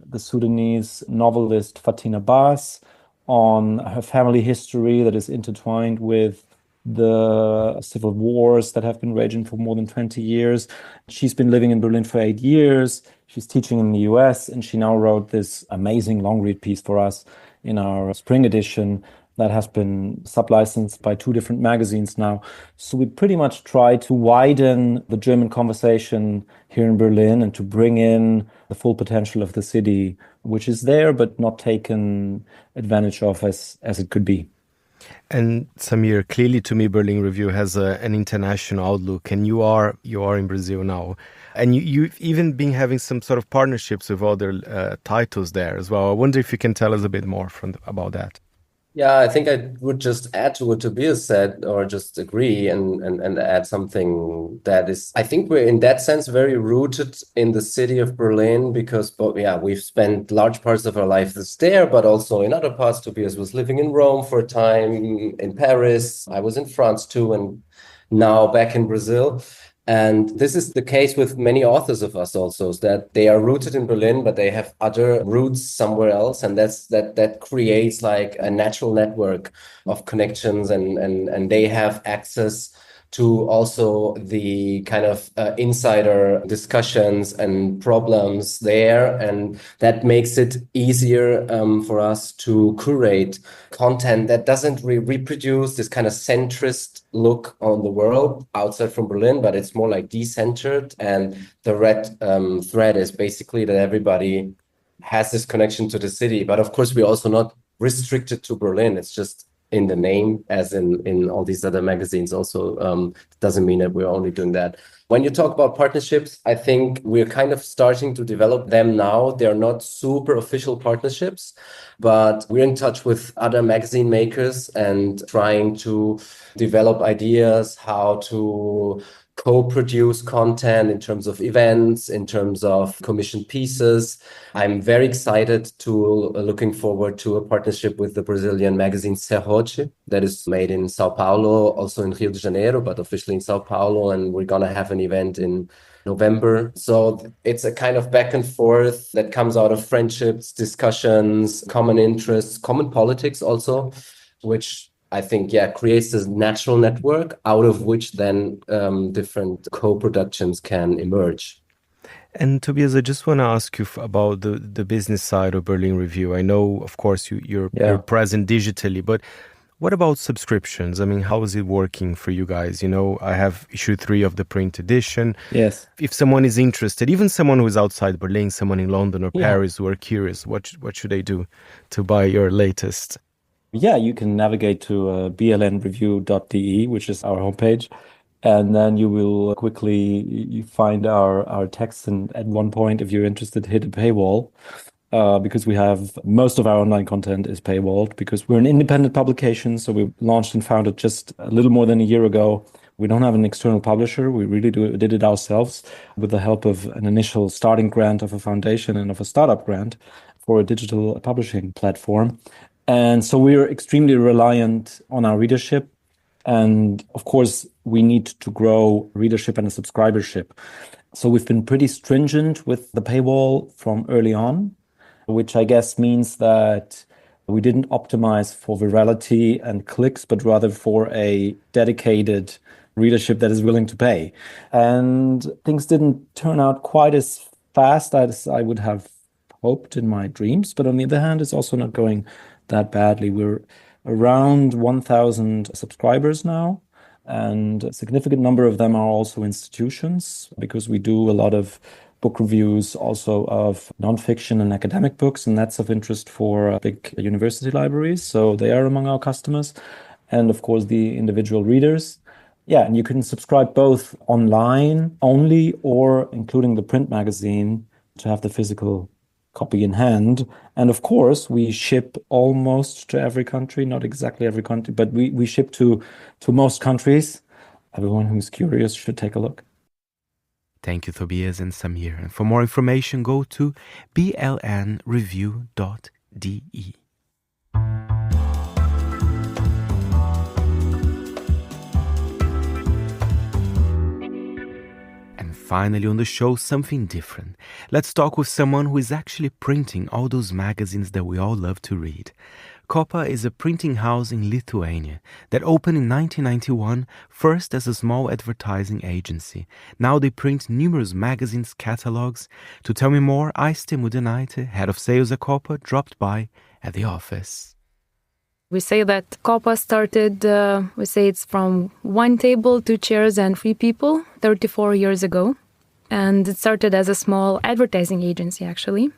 the Sudanese novelist Fatina Bas on her family history that is intertwined with the civil wars that have been raging for more than 20 years. She's been living in Berlin for 8 years. She's teaching in the US, and she now wrote this amazing long read piece for us in our spring edition that has been sub-licensed by 2 different magazines now. So we pretty much try to widen the German conversation here in Berlin and to bring in the full potential of the city, which is there but not taken advantage of as it could be. And Samir, clearly to me, Berlin Review has an international outlook, and you are in Brazil now. And you've even been having some sort of partnerships with other titles there as well. I wonder if you can tell us a bit more about that. Yeah, I think I would just add to what Tobias said, or just agree and add something that is, I think we're in that sense very rooted in the city of Berlin because, we've spent large parts of our lives there, but also in other parts. Tobias was living in Rome for a time, in Paris. I was in France too, and now back in Brazil. And this is the case with many authors of us also, is that they are rooted in Berlin, but they have other roots somewhere else. And that creates like a natural network of connections and they have access to also the kind of insider discussions and problems there. And that makes it easier for us to curate content that doesn't reproduce this kind of centrist look on the world outside from Berlin, but it's more like decentered. And the red thread is basically that everybody has this connection to the city. But of course, we're also not restricted to Berlin. It's just in the name, as in all these other magazines also. Doesn't mean that we're only doing that. When you talk about partnerships, I think we're kind of starting to develop them now. They're not super official partnerships, but we're in touch with other magazine makers and trying to develop ideas how to co-produce content in terms of events, in terms of commissioned pieces. I'm very excited looking forward to a partnership with the Brazilian magazine Serrote that is made in Sao Paulo, also in Rio de Janeiro, but officially in Sao Paulo. And we're going to have an event in November. So it's a kind of back and forth that comes out of friendships, discussions, common interests, common politics also, which I think, creates this natural network out of which then different co-productions can emerge. And Tobias, I just want to ask you about the business side of Berlin Review. I know, of course, you're present digitally, but what about subscriptions? I mean, how is it working for you guys? You know, I have issue 3 of the print edition. Yes. If someone is interested, even someone who is outside Berlin, someone in London or Paris who are curious, what should they do to buy your latest? Yeah, you can navigate to blnreview.de, which is our homepage, and then you will quickly find our text. And at one point, if you're interested, hit a paywall, because we have most of our online content is paywalled because we're an independent publication. So we launched and founded just a little more than a year ago. We don't have an external publisher. We really did it ourselves with the help of an initial starting grant of a foundation and of a startup grant for a digital publishing platform. And so we're extremely reliant on our readership. And of course, we need to grow readership and a subscribership. So we've been pretty stringent with the paywall from early on, which I guess means that we didn't optimize for virality and clicks, but rather for a dedicated readership that is willing to pay. And things didn't turn out quite as fast as I would have hoped in my dreams. But on the other hand, it's also not going that badly. We're around 1,000 subscribers now, and a significant number of them are also institutions because we do a lot of book reviews also of nonfiction and academic books, and that's of interest for big university libraries. So they are among our customers, and of course the individual readers. Yeah, and you can subscribe both online only or including the print magazine to have the physical copy in hand. And of course, we ship almost to every country, not exactly every country, but we ship to most countries. Everyone who's curious should take a look. Thank you, Tobias and Samir. And for more information, go to blnreview.de. Finally on the show, something different. Let's talk with someone who is actually printing all those magazines that we all love to read. Kopa is a printing house in Lithuania that opened in 1991, first as a small advertising agency. Now they print numerous magazines, catalogs. To tell me more, Aiste Mudenaite, head of sales at Kopa, dropped by at the office. We say that Kopa started, we say it's from 1 table, 2 chairs and 3 people 34 years ago. And it started as a small advertising agency, actually.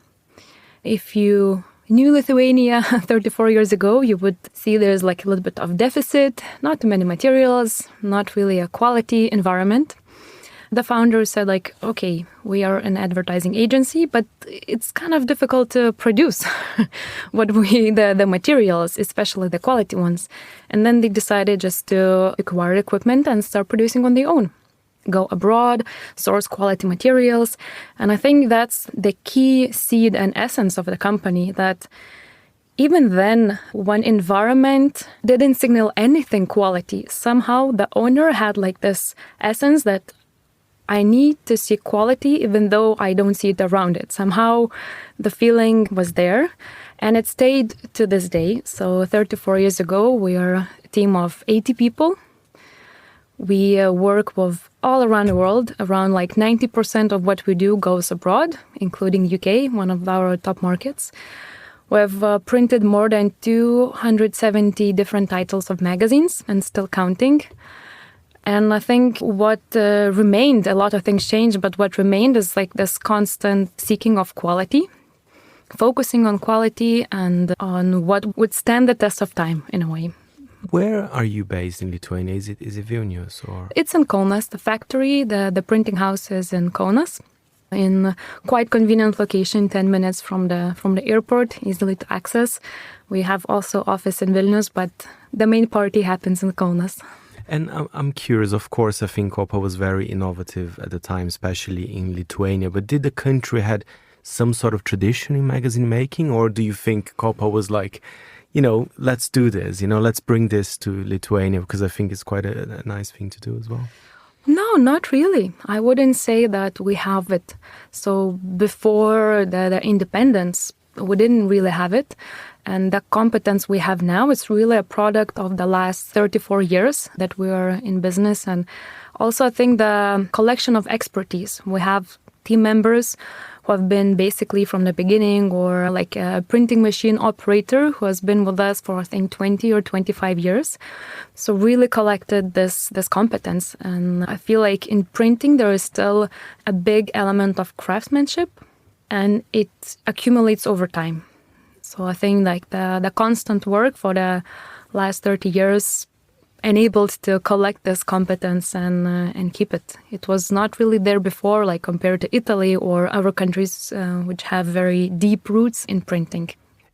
If you knew Lithuania 34 years ago, you would see there's like a little bit of deficit, not too many materials, not really a quality environment. the founder said like, okay, we are an advertising agency, but it's kind of difficult to produce the materials, especially the quality ones. And then they decided just to acquire equipment and start producing on their own. Go abroad, source quality materials. And I think that's the key seed and essence of the company, that even then, when environment didn't signal anything quality, somehow the owner had like this essence that I need to see quality even though I don't see it around it. Somehow the feeling was there, and it stayed to this day. So 34 years ago, we are a team of 80 people. We work with all around the world. Around like 90% of what we do goes abroad, including UK, one of our top markets. We've printed more than 270 different titles of magazines and still counting. And I think what remained, a lot of things changed, but what remained is like this constant seeking of quality, focusing on quality and on what would stand the test of time in a way. Where are you based in Lithuania? Is it Vilnius or? It's in Kaunas, the factory, the printing house is in Kaunas, in quite convenient location, 10 minutes from the airport, easily to access. We have also office in Vilnius, but the main party happens in Kaunas. And I'm curious, of course, I think Kopa was very innovative at the time, especially in Lithuania. But did the country had some sort of tradition in magazine making? Or do you think Kopa was like, let's do this, let's bring this to Lithuania? Because I think it's quite a nice thing to do as well. No, not really. I wouldn't say that we have it. So before the independence, we didn't really have it. And the competence we have now is really a product of the last 34 years that we are in business. And also I think the collection of expertise. We have team members who have been basically from the beginning, or like a printing machine operator who has been with us for I think 20 or 25 years. So really collected this competence. And I feel like in printing there is still a big element of craftsmanship, and it accumulates over time. So I think like the constant work for the last 30 years enabled to collect this competence and keep it. It was not really there before, like compared to Italy or other countries which have very deep roots in printing.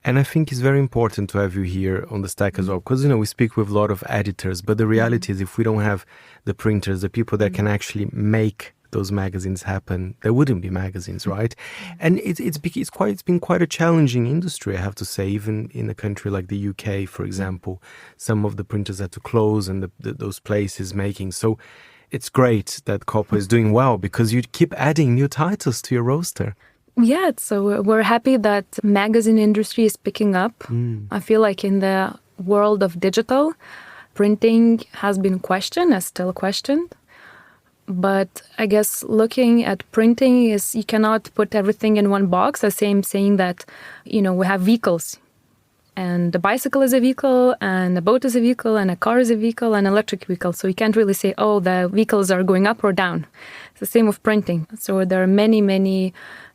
And I think it's very important to have you here on the stack as well, because, we speak with a lot of editors, but the reality is if we don't have the printers, the people that can actually make those magazines happen, there wouldn't be magazines, right? And it's been quite a challenging industry, I have to say, even in a country like the UK, for example. Some of the printers had to close and those places making. So it's great that Kopa is doing well, because you keep adding new titles to your roster. Yeah, so we're happy that magazine industry is picking up. I feel like in the world of digital, printing has been questioned, is still questioned. But I guess looking at printing is, you cannot put everything in one box. The same saying that, we have vehicles, and the bicycle is a vehicle, and a boat is a vehicle, and a car is a vehicle, and an electric vehicle. So you can't really say, the vehicles are going up or down. It's the same with printing. So there are many, many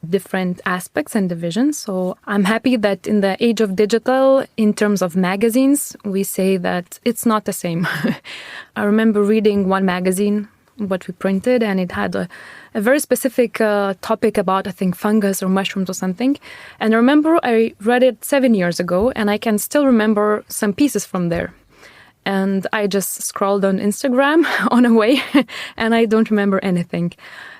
different aspects and divisions. So I'm happy that in the age of digital, in terms of magazines, we say that it's not the same. I remember reading one magazine, what we printed, and it had a very specific topic about, I think, fungus or mushrooms or something. And I remember I read it 7 years ago, and I can still remember some pieces from there. And I just scrolled on Instagram on a way, and I don't remember anything.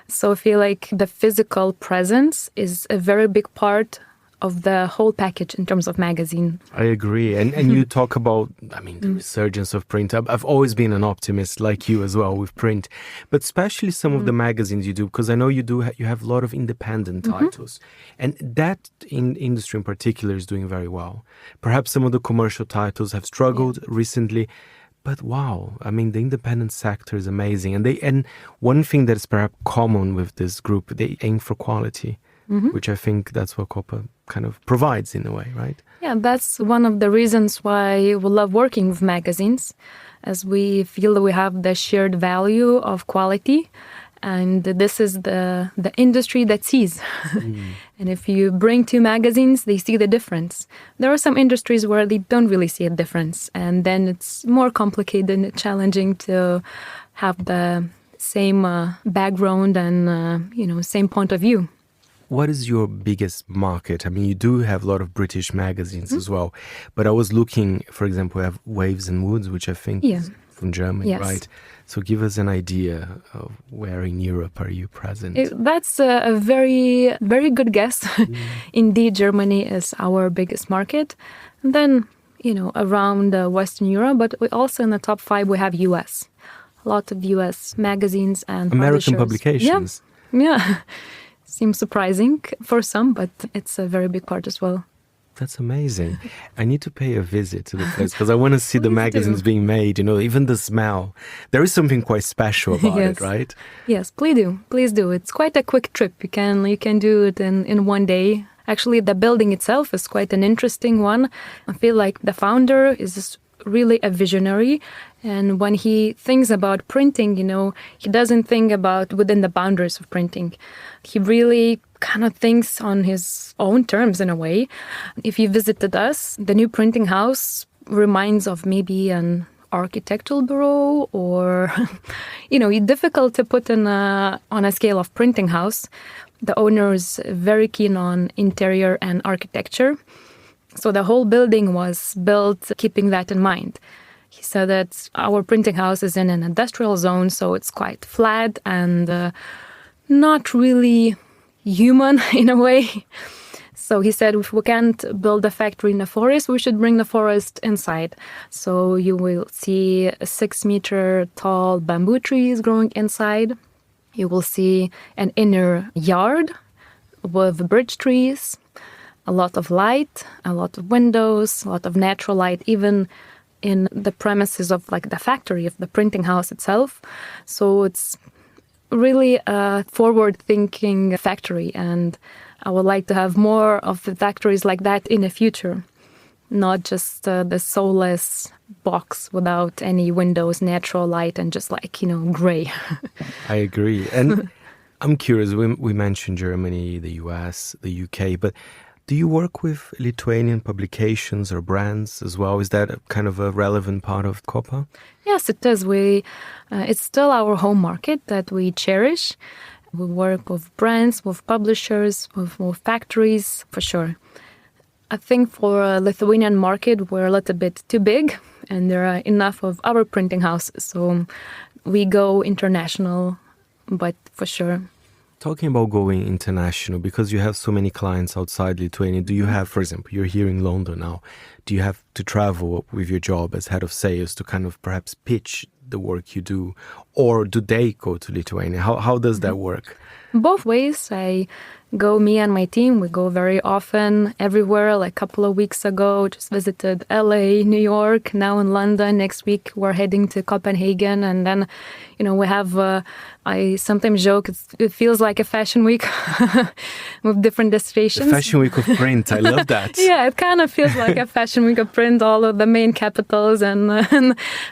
So I feel like the physical presence is a very big part of the whole package in terms of magazine. I agree. And you talk about, the resurgence of print. I've always been an optimist like you as well with print, but especially some of the magazines you do, because I know you have a lot of independent titles, and that industry in particular is doing very well. Perhaps some of the commercial titles have struggled recently, but wow, the independent sector is amazing. And one thing that is perhaps common with this group, they aim for quality. Which I think that's what Kopa kind of provides in a way, right? Yeah, that's one of the reasons why we love working with magazines, as we feel that we have the shared value of quality, and this is the industry that sees. And if you bring two magazines, they see the difference. There are some industries where they don't really see a difference, and then it's more complicated and challenging to have the same background and, same point of view. What is your biggest market? I mean, you do have a lot of British magazines as well, but I was looking, for example, we have Waves and Woods, which I think is from Germany, right? So give us an idea of where in Europe are you present? That's a very, very good guess. Indeed, Germany is our biggest market. And then, around Western Europe, but we also in the top 5, we have US. A lot of US magazines and American publishers. publications. Yeah. Seems surprising for some, but it's a very big part as well. That's amazing. I need to pay a visit to the place because I want to see the magazines being made, even the smell. There is something quite special about it, right? Yes, please do. Please do. It's quite a quick trip. You can do it in one day. Actually, the building itself is quite an interesting one. I feel like the founder is really a visionary. And when he thinks about printing, he doesn't think about within the boundaries of printing. He really kind of thinks on his own terms in a way. If you visited us, the new printing house reminds of maybe an architectural bureau or, difficult to put on a scale of printing house. The owner is very keen on interior and architecture. So the whole building was built keeping that in mind. He said that our printing house is in an industrial zone, so it's quite flat and not really human in a way. So he said if we can't build a factory in the forest, we should bring the forest inside. So you will see 6-meter tall bamboo trees growing inside. You will see an inner yard with birch trees, a lot of light, a lot of windows, a lot of natural light, even in the premises of the factory of the printing house itself. So it's really a forward-thinking factory, and I would like to have more of the factories like that in the future, not just the soulless box without any windows, natural light, and just gray. I agree. And I'm curious, we mentioned Germany, the US, the UK, but do you work with Lithuanian publications or brands as well? Is that kind of a relevant part of Kopa? Yes, it is. It's still our home market that we cherish. We work with brands, with publishers, with factories, for sure. I think for a Lithuanian market, we're a little bit too big, and there are enough of our printing houses. So we go international, but for sure. Talking about going international, because you have so many clients outside Lithuania, do you have, for example, you're here in London now, do you have to travel with your job as head of sales to kind of perhaps pitch the work you do, or do they go to Lithuania? How does that work? Both ways. Me and my team, we go very often everywhere. Like a couple of weeks ago, just visited LA, New York, now in London. Next week, we're heading to Copenhagen. And then, we have, I sometimes joke, it feels like a fashion week with different destinations. The fashion week of print, I love that. Yeah, it kind of feels like a fashion week of print, all of the main capitals and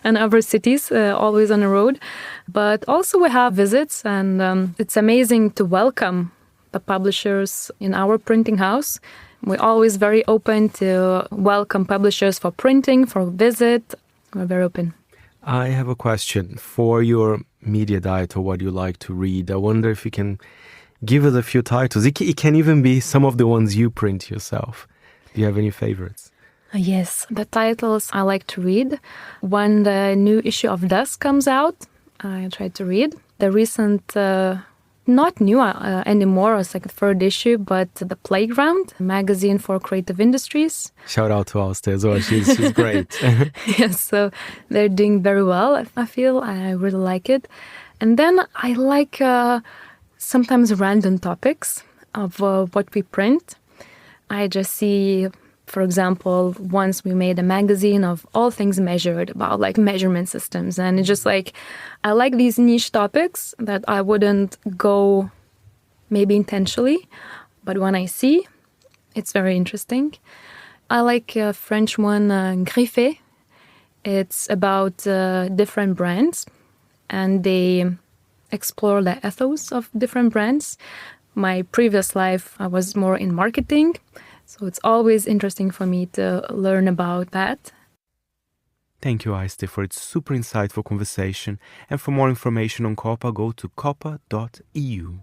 other cities, always on the road. But also we have visits, and it's amazing to welcome the publishers in our printing house. We're always very open to welcome publishers for printing, for visit. We're very open. I have a question. For your media diet or what you like to read, I wonder if you can give us a few titles. It can even be some of the ones you print yourself. Do you have any favorites? Yes, the titles I like to read. When the new issue of Dust comes out, I try to read. The recent... not new anymore, it's like the third issue, but The Playground, a magazine for creative industries. Shout out to Alste as well, she's great. Yes, so they're doing very well, I feel. I really like it. And then I like sometimes random topics of what we print. I just see, for example, once we made a magazine of all things measured, about measurement systems. And it's just I like these niche topics that I wouldn't go maybe intentionally, but when I see, it's very interesting. I like a French one, Griffé. It's about different brands, and they explore the ethos of different brands. My previous life, I was more in marketing, so it's always interesting for me to learn about that. Thank you, Aiste, for its super insightful conversation, and for more information on Kopa, go to kopa.eu.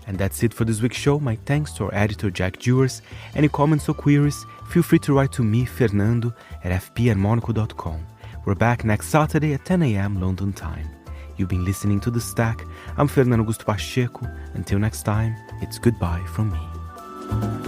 And that's it for this week's show. My thanks to our editor, Jack Dewars. Any comments or queries, feel free to write to me, Fernando, at fp@monocle.com. We're back next Saturday at 10 a.m. London time. You've been listening to The Stack. I'm Fernando Augusto Pacheco. Until next time, it's goodbye from me.